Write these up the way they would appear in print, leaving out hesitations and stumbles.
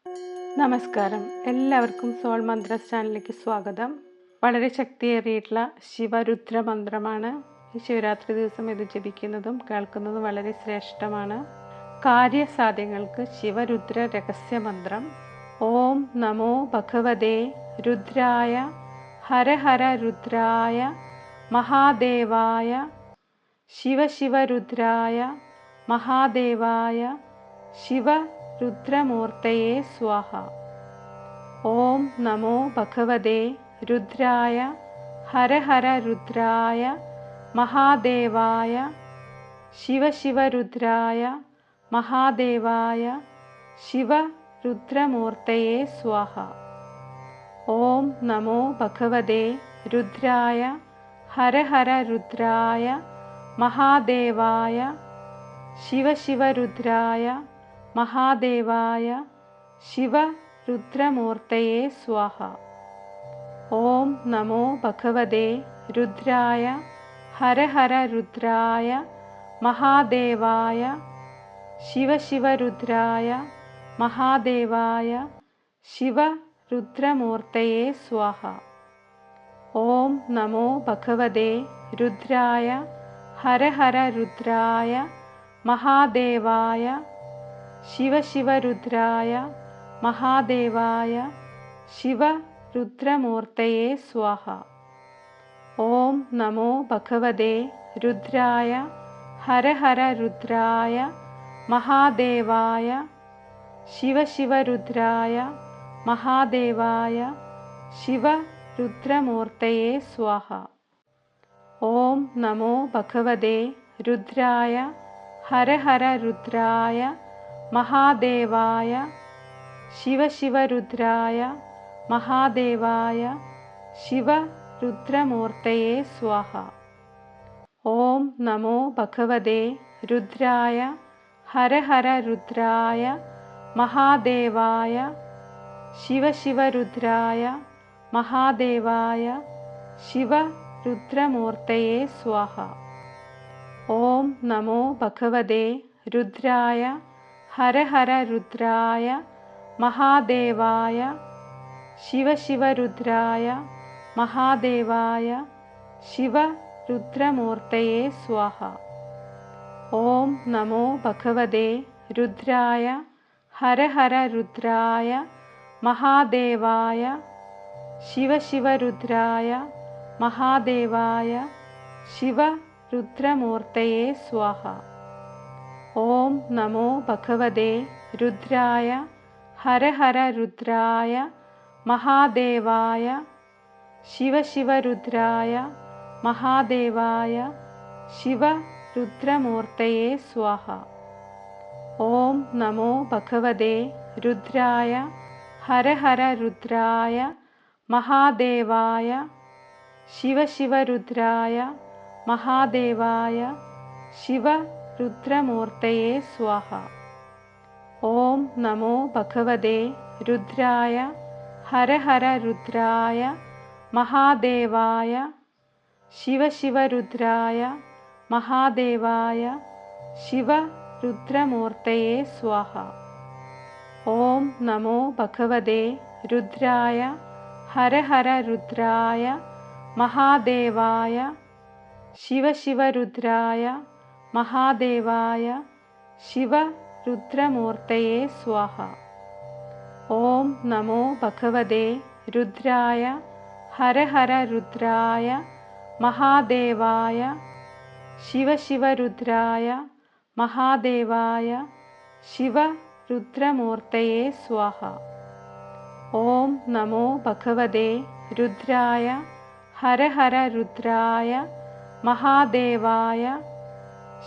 നമസ്കാരം, എല്ലാവർക്കും സോൾ മന്ത്രസ് ചാനലിലേക്ക് സ്വാഗതം. വളരെ ശക്തിയേറിയിട്ടുള്ള ശിവരുദ്ര മന്ത്രമാണ്. ഈ ശിവരാത്രി ദിവസം ഇത് ജപിക്കുന്നതും കേൾക്കുന്നതും വളരെ ശ്രേഷ്ഠമാണ്. കാര്യസാധ്യങ്ങൾക്ക് ശിവരുദ്ര രഹസ്യ മന്ത്രം. ഓം നമോ ഭഗവതേ രുദ്രായ ഹര ഹര രുദ്രായ മഹാദേവായ ശിവ ശിവ രുദ്രായ മഹാദേവായ ശിവ രുദ്രമൂർത്തയേ സ്വാഹ. ഓം നമോ ഭഗവതേ രുദ്രായ ഹര ഹര രുദ്രായ മഹാദേവായ ശിവ ശിവ രുദ്രായ മഹാദേവായ ശിവ രുദ്രമൂർത്തയേ സ്വാഹ. ഓം നമോ ഭഗവതേ രുദ്രായ ഹര ഹര രുദ്രായ മഹാദേവായ ശിവ ശിവ രുദ്രായ മഹാദേവായ ശിവ രുദ്രമൂർത്തയേ സ്വാഹ. ഓം നമോ ഭഗവതേ രുദ്രായ ഹര ഹര രുദ്രായ മഹാദേവായ ശിവ ശിവ രുദ്രായ മഹാദേവായ ശിവ രുദ്രമൂർത്തയേ സ്വാഹ. ഓം നമോ ഭഗവതേ രുദ്രായ ഹര ഹര രുദ്രായ മഹാദേവായ ശിവ ശിവ രുദ്രായ മഹാദേവായ ശിവ രുദ്രമൂർത്തയേ സ്വാഹ. ഓം നമോ ഭഗവതേ രുദ്രായ ഹര ഹര രുദ്രായ മഹാദേവായ ശിവ ശിവ രുദ്രായ മഹാദേവായ ശിവ രുദ്രമൂർത്തയേ സ്വാഹ. ഓം നമോ ഭഗവതേ രുദ്രായ ഹര ഹര രുദ്രായ മഹാദേവായ ശിവ ശിവ രുദ്രായ മഹാദേവായ ശിവ രുദ്രമൂർത്തയേ സ്വാഹ. ഓം നമോ ഭഗവതേ രുദ്രായ ഹര ഹര രുദ്രായ മഹാദേവായ ശിവ ശിവ രുദ്രായ മഹാദേവായ ശിവ രുദ്രമൂർത്തയേ സ്വാഹ. ഓം നമോ ഭഗവതേ രുദ്രായ ഹര ഹര രുദ്രായ മഹാദേവായ ശിവ ശിവ രുദ്രായ മഹാദേവായ ശിവ രുദ്രമൂർത്തയേ സ്വാഹ. ഓം നമോ ഭഗവതേ രുദ്രായ ഹര ഹര രുദ്രായ മഹാദേവായ ശിവ ശിവ രുദ്രായ മഹാദേവായ ശിവ രുദ്രമൂർത്തയേ സ്വാഹ. ഓം നമോ ഭഗവതേ രുദ്രായ ഹര ഹര രുദ്രായ മഹാദേവായ ശിവ ശിവ രുദ്രായ മഹാദേവായ ശിവ രുദ്രമൂർത്തയേ സ്വാഹ. ഓം നമോ ഭഗവതേ രുദ്രായ ഹര ഹര രുദ്രായ മഹാദേവായ ശിവ ശിവ രുദ്രായ മഹാദേവായ ശിവ രുദ്രമൂർത്തയേ സ്വാഹ. ഓം നമോ ഭഗവതേ രുദ്രായ ഹര ഹര രുദ്രായ മഹാദേവായ ശിവ ശിവ രുദ്രായ മഹാദേവായ ശിവ രുദ്രമൂർത്തയേ സ്വാഹ. ഓം നമോ ഭഗവതേ രുദ്രായ ഹര ഹര രുദ്രായ മഹാദേവായ ശിവ ശിവ രുദ്രായ മഹാദേവായ ശിവ രുദ്രമൂർത്തയേ സ്വാഹ. ഓം നമോ ഭഗവതേ രുദ്രായ ഹര ഹര രുദ്രായ മഹാദേവായ ശിവ ശിവ രുദ്രായ മഹാദേവായ ശിവ രുദ്രമൂർത്തയേ സ്വാഹ. ഓം നമോ ഭഗവതേ രുദ്രായ ഹര ഹര രുദ്രായ മഹാദേവായ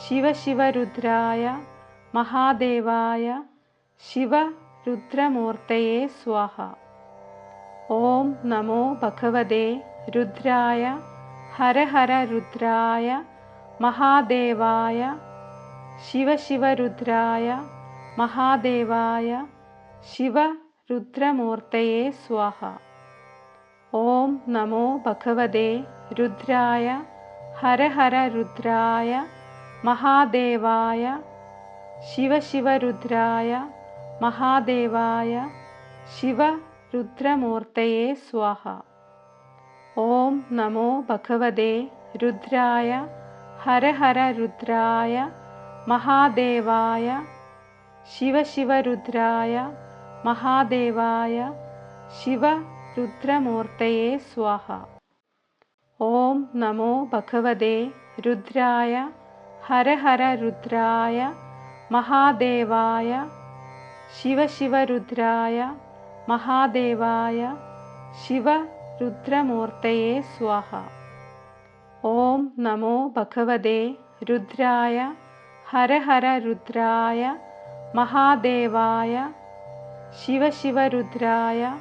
ശിവ ശിവ രുദ്രായ മഹാദേവായ ശിവ രുദ്രമൂർത്തയേ സ്വാഹ. ഓം നമോ ഭഗവതേ രുദ്രായ ഹര ഹര രുദ്രായ മഹാദേവായ ശിവ ശിവ രുദ്രായ മഹാദേവായ ശിവ രുദ്രമൂർത്തയേ സ്വാഹ. ഓം നമോ ഭഗവതേ രുദ്രായ ഹര ഹര രുദ്രായ മഹാദേവായ ശിവ ശിവ രുദ്രായ മഹാദേവായ ശിവരുദ്രമൂർത്തയേ സ്വാഹ. ഓം നമോ ഭഗവതേ രുദ്രായ ഹര ഹര രുദ്രായ മഹാദേവായ. ശിവശിവരുദ്രായ മഹാദേവായ ശിവരുദ്രമൂർത്തയേ സ്വാഹ. ഓം നമോ ഭഗവതേ രുദ്രായ ഹര ഹര രുദ്രായ മഹാദേവായ. ശിവശിവരുദ്രായ മഹാദേവായ ശിവരുദ്രമൂർത്തയേ സ്വാഹ. ഓം നമോ ഭഗവതേ രുദ്രായ ഹര ഹര രുദ്രായ മഹാദേവായ. ശിവശിവരുദ്രായ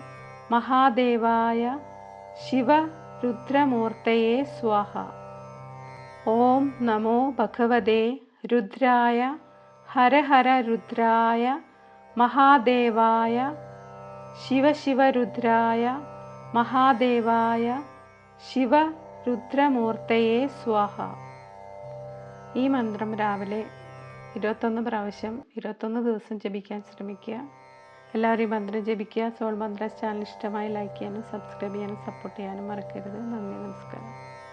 മഹാദേവായ ശിവരുദ്രമൂർത്തയേ സ്വാഹ. ഓം നമോ ഭഗവതേ രുദ്രായ ഹര ഹര രുദ്രായ മഹാദേവായ. ശിവശിവരുദ്രായ മഹാദേവായ ശിവരുദ്രമൂർത്തയേ സ്വാഹ. ഈ മന്ത്രം രാവിലെ 21 പ്രാവശ്യം 21 ദിവസം ജപിക്കാൻ ശ്രമിക്കുക. എല്ലാവരും ഈ മന്ത്രം ജപിക്കുക. സോൾ മന്ത്രസ് ചാനൽ ഇഷ്ടമായി ലൈക്ക് ചെയ്യാനും സബ്സ്ക്രൈബ് ചെയ്യാനും സപ്പോർട്ട് ചെയ്യാനും മറക്കരുത്. നന്ദി, നമസ്കാരം.